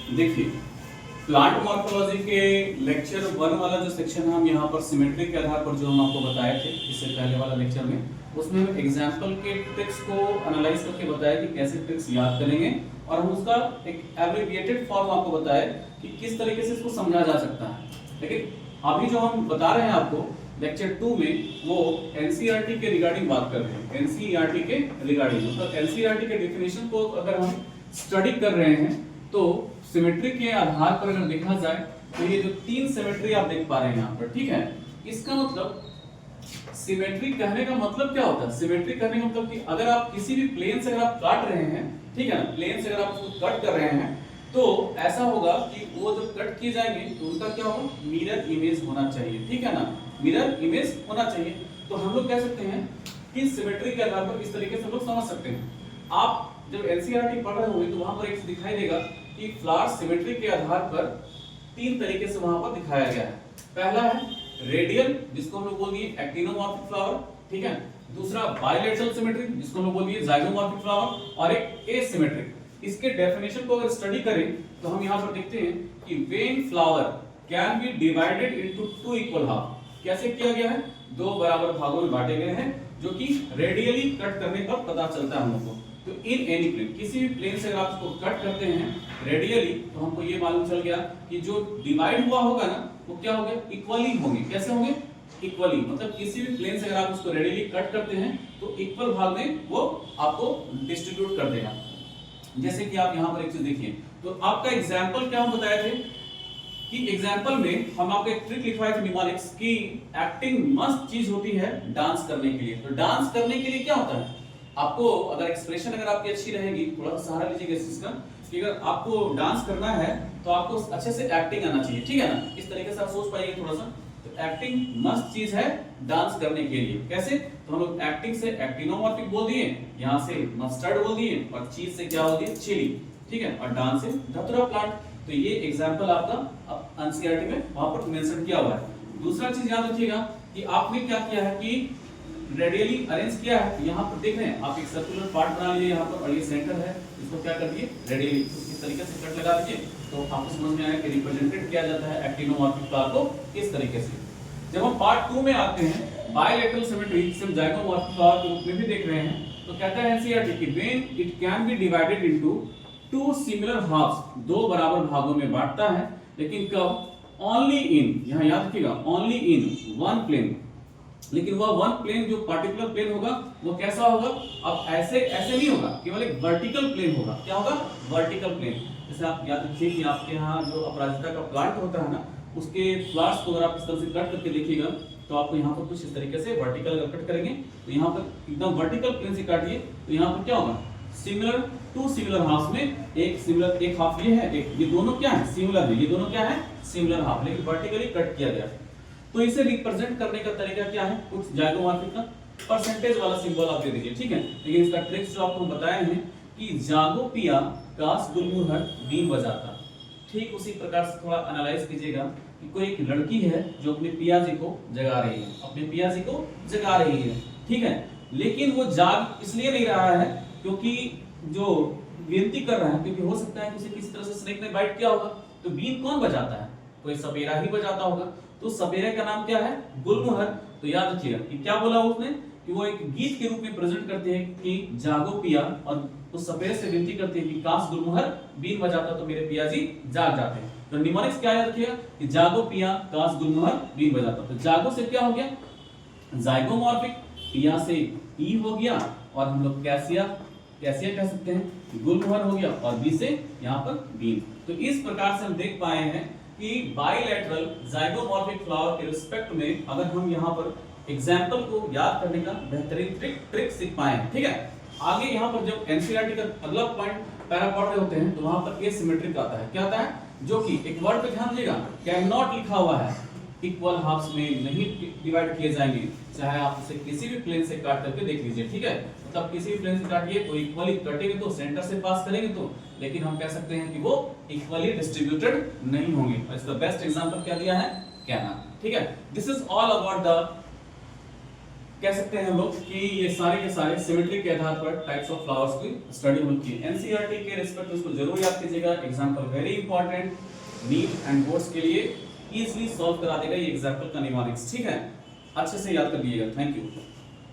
देखिए, plant morphology के lecture 1 वाला जो सेक्शन है, हम यहाँ पर सिमेट्री के आधार पर जो हम आपको बताए थे इससे पहले वाला लेक्चर में, उसमें हम एग्जाम्पल के ट्रिक्स को एनालाइज करके बताया कि कैसे ट्रिक्स याद करेंगे, और हम उसका एक एब्रिविएटेड फॉर्म आपको बताया कि किस तरीके से इसको समझा जा सकता है। लेकिन अभी जो हम बता रहे हैं आपको लेक्चर 2 में, वो एनसीईआरटी के रिगार्डिंग बात कर रहे हैं। एनसीईआरटी के रिगार्डिंग, मतलब एनसीईआरटी के डेफिनेशन को अगर हम स्टडी कर रहे हैं तो सिमेट्री के आधार पर अगर देखा जाए तो ये जो 3 सिमेट्री आप देख पा रहे हैं यहाँ पर, ठीक है, इसका मतलब सिमेट्री कहने का मतलब क्या होता है? सिमेट्री कहने का मतलब कि अगर आप किसी भी प्लेन से अगर आप काट रहे हैं, ठीक है ना, प्लेन से अगर आप उसको कट कर रहे हैं तो ऐसा होगा कि वो जब कट किए जाएंगे तो उनका क्या होगा, मिरर इमेज होना चाहिए, ठीक है ना, मिरर इमेज होना चाहिए। तो हम लोग कह सकते हैं कि सिमेट्री के आधार पर इस तरीके से हम लोग समझ सकते हैं। आप जब एनसीईआरटी पढ़ रहे होंगे तो वहां पर एक दिखाई देगा कि फ्लावर सिमेट्री के आधार पर 3 तरीके से वहां पर दिखाया गया है। पहला है रेडियल, जिसको हम लोग बोल दिए एक्टिनोमॉर्फिक फ्लावर, ठीक है। दूसरा बाइलेटरल सिमेट्री, जिसको हम लोग बोल दिए जाइगोमॉर्फिक फ्लावर, और एक एसिमेट्रिक। इसके डेफिनेशन को अगर स्टडी करें तो हम यहाँ पर देखते हैं कि when flower can be divided into 2 equal half. कैसे किया गया है? 2 बराबर भागों में बांटे गए हैं, जो कि रेडियली कट करने पर पता चलता है हम लोग को। तो इन एनी प्लेन, किसी भी प्लेन से अगर आप इसको कट करते हैं रेडियली, तो हमको ये मालूम चल गया कि जो डिवाइड हुआ होगा ना, वो क्या हो गया, इक्वली होंगे। कैसे होंगे? इक्वली, मतलब किसी भी प्लेन से अगर आप उसको रेडियली कट करते हैं तो इक्वल भाग में वो आपको डिस्ट्रीब्यूट कर देगा। जैसे कि आप यहाँ पर एक चीज देखिए, तो आपका एग्जाम्पल क्या हम बताए थे कि एग्जाम्पल में हम आपको एक ट्रिक लिखवाए थे निमोनिक्स की एक्टिंग मस्त चीज होती है डांस करने के लिए। तो डांस करने के लिए क्या होता है, आपको अगर एक्सप्रेशन अगर आपकी अच्छी रहेगी, थोड़ा सा सहारा लीजिएगा इस चीज का, कि अगर आपको डांस करना है तो आपको अच्छे से एक्टिंग आना चाहिए, ठीक है ना। इस तरीके से आप सोच पाइए थोड़ा सा। तो एक्टिंग मस्त चीज है डांस करने के लिए। कैसे? तो हम लोग एक्टिंग से एक्टिनोमॉर्फिक बोल दिए, यहाँ से मस्टर्ड बोल दिए, और चीज से क्या बोल दिए, चिली, ठीक है, और डांस से धतूरा प्लांट। तो ये एग्जांपल आपका एनसीईआरटी में वहां पर मेंशन किया हुआ है। दूसरा चीज याद रखिएगा कि आपने क्या किया है कि रेडियली अरेंज किया है। यहाँ पर देख रहे हैं आप, एक सर्कुलर पार्ट बना लीजिए यहाँ पर, और ये सेंटर है, इसको क्या कर दिए, रेडियली इस तरीके से कट लगा दीजिए। तो आपको समझ में आया कि रिप्रेजेंटेड किया जाता है एक्टिनोमॉर्फिक फ्लावर को इस तरीके से। जब हम पार्ट 2 में आते हैं, बाइलेटरल सिमेट्री, जिसे हम जाइगोमॉर्फिक फ्लावर के रूप में भी देख रहे हैं, तो कहता है एनसीईआरटी कि when it can be divided into 2 similar halves, 2 बराबर भागों में बांटता है, लेकिन कब? ओनली इन, यहाँ याद रखिएगा, ओनली इन 1 प्लेन। लेकिन वह 1 प्लेन जो पार्टिकुलर प्लेन होगा वो कैसा होगा? अब ऐसे नहीं होगा, केवल एक वर्टिकल प्लेन होगा। क्या होगा? Vertical plane. जैसे आप याद रखिए कि आपके यहाँ जो अपराजिता का प्लांट होता है ना, उसके फ्लावर्स को अगर आप इस तरह से कट करके देखिएगा तो आपको यहाँ पर कुछ इस तरीके से वर्टिकल अगर कट करेंगे तो यहाँ पर एकदम वर्टिकल प्लेन से काटिए तो यहाँ पर क्या होगा, सिमिलर 2 सिमिलर हाफ्स में एक हाफ ये है, एक ये दोनों क्या है, सिमिलर है, ये दोनों क्या है, सिमिलर हाफ, लेकिन वर्टिकली कट किया गया। तो इसे रिप्रेजेंट करने का तरीका क्या है? कुछ जाइगोमॉर्फिक का परसेंटेज वाला सिंबल आप दे दीजिए, ठीक है। लेकिन इसका ट्रिक्स जो आपको बताए हैं कि जागोपिया कास गुलमुहर बीन बजाता, ठीक उसी प्रकार से थोड़ा एनालाइज कीजिएगा कि कोई एक लड़की है जो अपने पियाजी को जगा रही है, अपने पियाजी को जगा रही है, ठीक है, लेकिन वो जाग इसलिए नहीं रहा है क्योंकि जो विनती कर रहा है, क्योंकि हो सकता है कि किसी तरह से स्नेक ने बाइट किया होगा। तो बीन कौन बजाता है? कोई सपेरा ही बजाता होगा। तो सपेरे का नाम क्या है? गुलमुहर। तो याद रखिएगा कि क्या बोला उसने, कि वो एक गीत के रूप में प्रेजेंट करते हैं कि जागो पिया, और उस सपेरे से विनती करते हैं कि काश गुलमुहर बीन बजाता तो मेरे पियाजी जाग जाते हैं। तो निमोनिक्स क्या याद रखिएगा कि जागो पिया काश गुलमुहर बीन बजाता। तो जागो से क्या हो गया, जाइगोमॉर्फिक, पिया से ई हो गया, और हम लोग कैसिया कह सकते हैं, गुलमुहर हो गया, और बी से यहाँ पर बीन। तो इस प्रकार से हम देख पाए हैं कि बाइलेटरल जाइगोमॉर्फिक फ्लावर के रिस्पेक्ट में अगर हम यहाँ पर एग्जाम्पल को याद करने का बेहतरीन ट्रिक सीख पाए हैं, ठीक है। आगे यहाँ पर जब एनसीईआरटी का अगला पॉइंट पैरा पढ़ रहे होते हैं तो वहां पर एसिमेट्रिक आता है। क्या आता है? जो कि एक वर्ड पे ध्यान दीजिएगा, कैन नॉट लिखा हुआ है, इक्वल हाफ्स में नहीं डिवाइड किए जाएंगे, चाहे आप इसे किसी भी प्लेन से काट करके देख लीजिए, ठीक है। मतलब किसी भी प्लेन से काटिए तो इक्वली कटेंगे तो सेंटर से पास करेंगे तो, लेकिन हम कह सकते हैं कि वो इक्वली डिस्ट्रीब्यूटेड नहीं होंगे। और इसका बेस्ट एग्जांपल क्या दिया है? कैना, ठीक है। This is all about the कह सकते हैं हम लोग कि ये सारे के सारे सिमेट्री के आधार पर टाइप्स ऑफ फ्लावर्स की स्टडी हम लोग की एनसीईआरटी के रिस्पेक्ट में इसको जरूर याद कीजिएगा। Example very important, neat and boards के लिए इजीली सॉल्व करा देगा ये एग्जांपल का निमोनिक्स, ठीक है, अच्छे से याद कर लीजिएगा। Thank you.